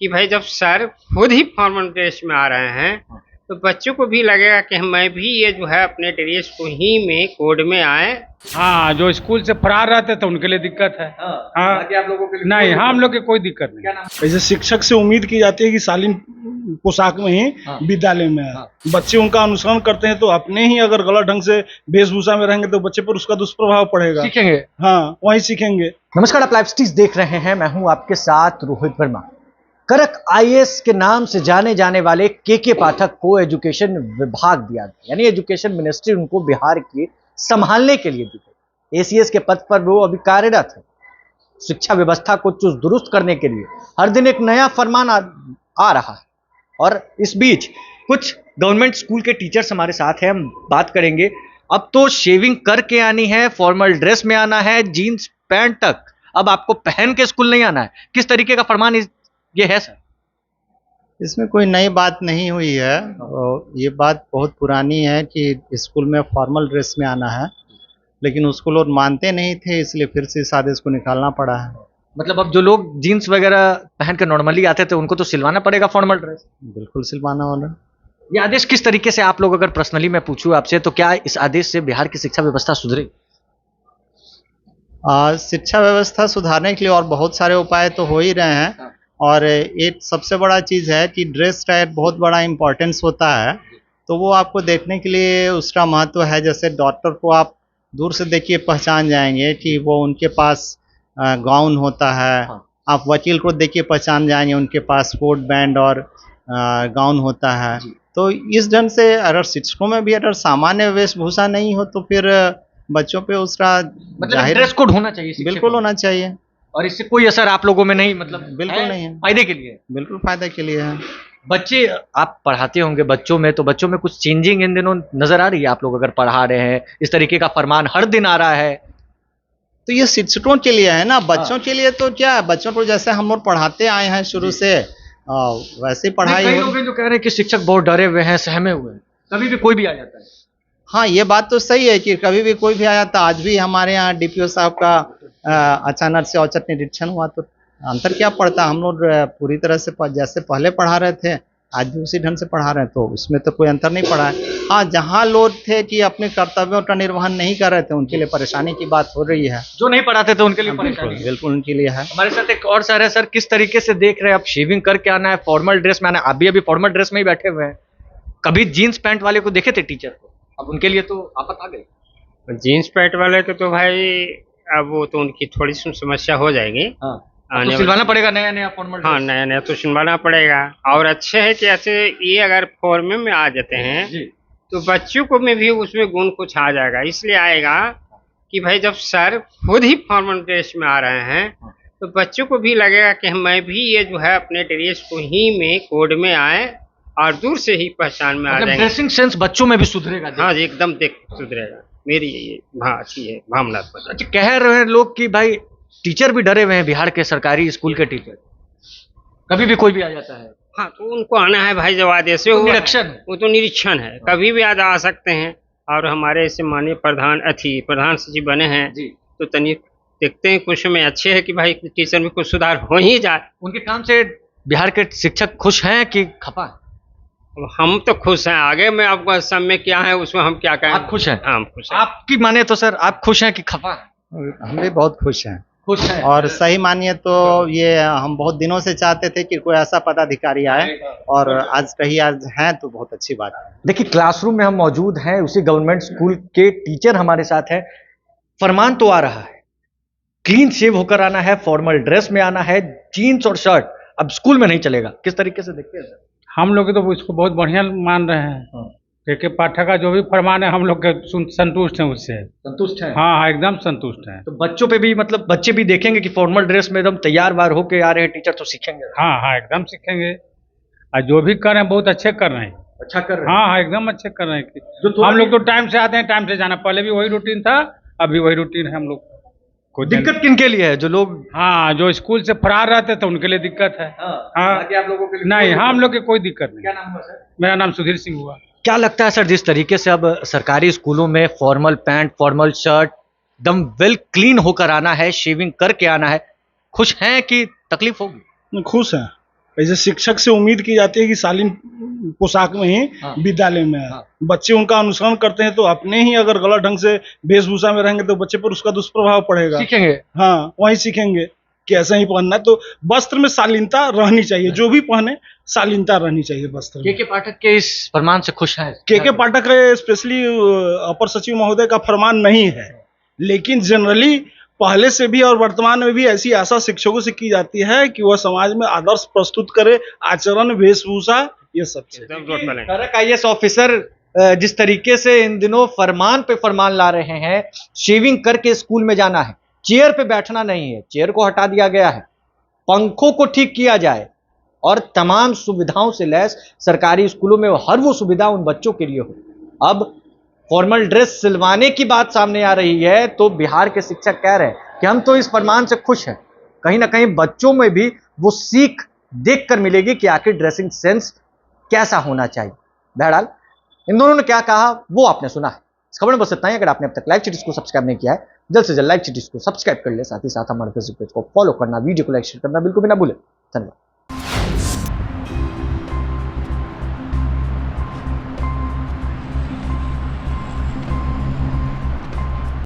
कि भाई जब सर खुद ही फॉर्मल ड्रेस में आ रहे हैं तो बच्चों को भी लगेगा कि मैं भी ये जो है अपने ड्रेस को ही में कोड में आए। हाँ, जो स्कूल से फरार रहते थे उनके लिए दिक्कत है। हाँ, बाकी आप लोगों के लिए नहीं, हम लोग की कोई दिक्कत नहीं। क्या नाम? ऐसे शिक्षक से उम्मीद की जाती है कि शालीन पोशाक में ही विद्यालय में है। बच्चे उनका अनुसरण करते हैं तो अपने ही अगर गलत ढंग से वेशभूषा में रहेंगे तो बच्चे पर उसका दुष्प्रभाव पड़ेगा। सीखेंगे। हाँ, वही सीखेंगे। नमस्कार, आप लाइव स्टीज देख रहे हैं। मैं हूं आपके साथ रोहित वर्मा। करक आईएएस के नाम से जाने जाने वाले के पाठक को एजुकेशन विभाग दिया गया, यानी एजुकेशन मिनिस्ट्री उनको बिहार के संभालने के लिए दी गई। एसीएस के पद पर वो अभी कार्यरत है। शिक्षा व्यवस्था को चुस्त दुरुस्त करने के लिए हर दिन एक नया फरमान आ रहा है। और इस बीच कुछ गवर्नमेंट स्कूल के टीचर्स हमारे साथ हैं, हम बात करेंगे। अब तो शेविंग करके आनी है, फॉर्मल ड्रेस में आना है, जीन्स पैंट तक अब आपको पहन के स्कूल नहीं आना है। किस तरीके का फरमान ये है सर? इसमें कोई नई बात नहीं हुई है और ये बात बहुत पुरानी है कि स्कूल में फॉर्मल ड्रेस में आना है, लेकिन उसको लोग मानते नहीं थे, इसलिए फिर से इस आदेश को निकालना पड़ा है। मतलब अब जो लोग जीन्स वगैरह पहन कर नॉर्मली आते थे उनको तो सिलवाना पड़ेगा फॉर्मल ड्रेस। बिल्कुल सिलवाना वाला। ये आदेश किस तरीके से, आप लोग अगर पर्सनली मैं पूछूं आपसे, तो क्या इस आदेश से बिहार की शिक्षा व्यवस्था सुधरेगी? शिक्षा व्यवस्था सुधारने के लिए और बहुत सारे उपाय तो हो ही रहे हैं। और एक सबसे बड़ा चीज़ है कि ड्रेस टाइप बहुत बड़ा इम्पोर्टेंस होता है, तो वो आपको देखने के लिए उसका महत्व है। जैसे डॉक्टर को आप दूर से देखिए पहचान जाएंगे कि वो उनके पास गाउन होता है। आप वकील को देखिए पहचान जाएंगे, उनके पास कोट बैंड और गाउन होता है। तो इस ढंग से अगर शिक्षकों में भी अगर सामान्य वेशभूषा नहीं हो तो फिर बच्चों पे उसका मतलब ड्रेस कोड होना चाहिए। बिल्कुल होना चाहिए। और इससे कोई असर आप लोगों में नहीं, मतलब बिल्कुल नहीं है, फायदे के लिए। बिल्कुल फायदे के लिए है। बच्चे आप पढ़ाते होंगे बच्चों में, तो बच्चों में कुछ चेंजिंग इन दिनों नजर आ रही है? आप लोग अगर पढ़ा रहे हैं, इस तरीके का फरमान हर दिन आ रहा है, तो ये शिक्षकों के लिए है ना, बच्चों के लिए तो क्या है, बच्चों को जैसे हम लोग पढ़ाते आए हैं शुरू से वैसे ही पढ़ाई। कई लोग हैं जो कह रहे हैं कि शिक्षक बहुत डरे हुए हैं, सहमे हुए हैं, कभी भी कोई भी आ जाता है। हाँ, ये बात तो सही है कि कभी भी कोई भी आया था। आज भी हमारे यहाँ डीपीओ साहब का अचानक से औचक निरीक्षण हुआ, तो अंतर क्या पड़ता, हम लोग पूरी तरह से जैसे पहले पढ़ा रहे थे आज भी उसी ढंग से पढ़ा रहे हैं, तो उसमें तो कोई अंतर नहीं पड़ा है। हाँ, जहाँ लोग थे कि अपने कर्तव्यों का निर्वहन नहीं कर रहे थे उनके लिए परेशानी की बात हो रही है। जो नहीं पढ़ाते थे उनके लिए परेशानी है। बिल्कुल उनके लिए है। हमारे साथ एक और सर है। सर, किस तरीके से देख रहे हैं? अब शेविंग करके आना है, फॉर्मल ड्रेस में आना है। अभी फॉर्मल ड्रेस में ही बैठे हुए हैं। कभी जीन्स पैंट वाले को देखे थे टीचर को, अब उनके लिए तो आफत आ गई। जीन्स पैंट वाले को तो भाई अब वो तो उनकी थोड़ी सी समस्या हो जाएगी। तो सिलवाना पड़ेगा नया नया फॉर्मल। हाँ, नया नया तो सिलवाना पड़ेगा। और अच्छे है कि ऐसे ये अगर फॉर्मे में आ जाते हैं तो बच्चों को में भी उसमें गुण कुछ आ जाएगा। इसलिए आएगा कि भाई जब सर खुद ही फॉर्मल ड्रेस में आ रहे हैं तो बच्चों को भी लगेगा कि मैं भी ये जो है अपने ड्रेस को ही में कोड में आए और दूर से ही पहचान में आ जाएंगे। ड्रेसिंग सेंस बच्चों में भी सुधरेगा। हाँ जी, एकदम सुधरेगा। मेरी ये अच्छी है भावना। अच्छा, कह रहे हैं लोग कि भाई टीचर भी डरे हुए हैं, बिहार के सरकारी स्कूल के टीचर, कभी भी कोई भी आ जाता है। हाँ, तो उनको आना है भाई, जब आदेश तो निरीक्षण, वो तो निरीक्षण है, कभी भी आ सकते हैं। और हमारे ऐसे माननीय प्रधान सचिव बने हैं जी, तो तनिक देखते हैं कुछ में अच्छे है कि भाई टीचर में कुछ सुधार हो ही जाए। उनके काम से बिहार के शिक्षक खुश हैं कि खफा है? हम तो खुश हैं। आगे में आपको सब में क्या है उसमें हम क्या कहें। आप खुश हैं? हाँ, हम खुश हैं। आपकी माने तो सर आप खुश हैं कि खफा है? हम भी बहुत खुश हैं। खुश हैं। और सही मानिए तो ये हम बहुत दिनों से चाहते थे कि कोई ऐसा पदाधिकारी आए, और आज हैं तो बहुत अच्छी बात है। देखिए, क्लासरूम में हम मौजूद हैं, उसी गवर्नमेंट स्कूल के टीचर हमारे साथ हैं। फरमान तो आ रहा है, क्लीन शेव होकर आना है, फॉर्मल ड्रेस में आना है, जीन्स और शर्ट अब स्कूल में नहीं चलेगा। किस तरीके से देखते हैं सर? हम लोग तो इसको बहुत बढ़िया मान रहे हैं। के पाठक का जो भी फरमान है हम लोग के संतुष्ट हैं, उससे संतुष्ट हैं। हाँ, एकदम संतुष्ट हैं। तो बच्चों पे भी, मतलब बच्चे भी देखेंगे कि फॉर्मल ड्रेस में एकदम तैयार वार होके आ रहे हैं टीचर, तो सीखेंगे। हाँ, एकदम सीखेंगे। और जो भी कर रहे हैं बहुत अच्छे कर रहे हैं। अच्छा कर रहे हैं। हाँ, एकदम अच्छे कर रहे हैं। हम लोग तो टाइम से आते हैं, टाइम से जाना। पहले भी वही रूटीन था, अभी वही रूटीन है हम लोग। कोई दिक्कत किन के लिए है? जो लोग, हाँ, जो स्कूल से फरार रहते थे उनके लिए दिक्कत है। हाँ, बाकी आप लोगों के लिए नहीं, हम लोग की कोई दिक्कत नहीं। क्या नाम हुआ सर? मेरा नाम सुधीर सिंह हुआ। क्या लगता है सर, जिस तरीके से अब सरकारी स्कूलों में फॉर्मल पैंट, फॉर्मल शर्ट, एकदम वेल क्लीन होकर आना है, शेविंग करके आना है, खुश हैं कि तकलीफ होगी? खुश हैं। ऐसे शिक्षक से उम्मीद की जाती है कि शालीन पोशाक में ही विद्यालय में आए। बच्चे उनका अनुसरण करते हैं तो अपने ही अगर गलत ढंग से वेशभूषा में रहेंगे तो बच्चे पर उसका दुष्प्रभाव पड़ेगा। सीखेंगे। हाँ, वही सीखेंगे कि ऐसा ही पहनना है। तो वस्त्र में शालीनता रहनी चाहिए, जो भी पहने शालीनता रहनी चाहिए वस्त्र में। के पाठक के इस फरमान से खुश हैं? के पाठक स्पेशली अपर सचिव महोदय का फरमान नहीं है, लेकिन जनरली पहले से भी और वर्तमान में भी ऐसी आशा शिक्षकों से की जाती है कि वह समाज में आदर्श प्रस्तुत करे, आचरण, वेशभूषा, ये सब करक आईएएस ऑफिसर जिस तरीके से इन दिनों फरमान पे फरमान ला रहे हैं, शेविंग करके स्कूल में जाना है, चेयर पे बैठना नहीं है, चेयर को हटा दिया गया है, पंखों को ठीक किया जाए और तमाम सुविधाओं से लैस सरकारी स्कूलों में हर वो सुविधा उन बच्चों के लिए हो। अब फॉर्मल ड्रेस सिलवाने की बात सामने आ रही है तो बिहार के शिक्षक कह रहे हैं कि हम तो इस फरमान से खुश हैं। कहीं ना कहीं बच्चों में भी वो सीख देखकर मिलेगी कि आखिर ड्रेसिंग सेंस कैसा होना चाहिए। बहरहाल इन दोनों ने क्या कहा वो आपने सुना है। इस खबर में बस इतना ही। अगर आपने अब तक लाइव चिटीज को सब्सक्राइब नहीं किया है, जल्द से जल्द लाइव चिटीज को सब्सक्राइब कर ले, साथ ही साथ हमारे फेसबुक पेज को फॉलो करना, वीडियो को लाइक शेयर करना बिल्कुल भी ना भूले। धन्यवाद।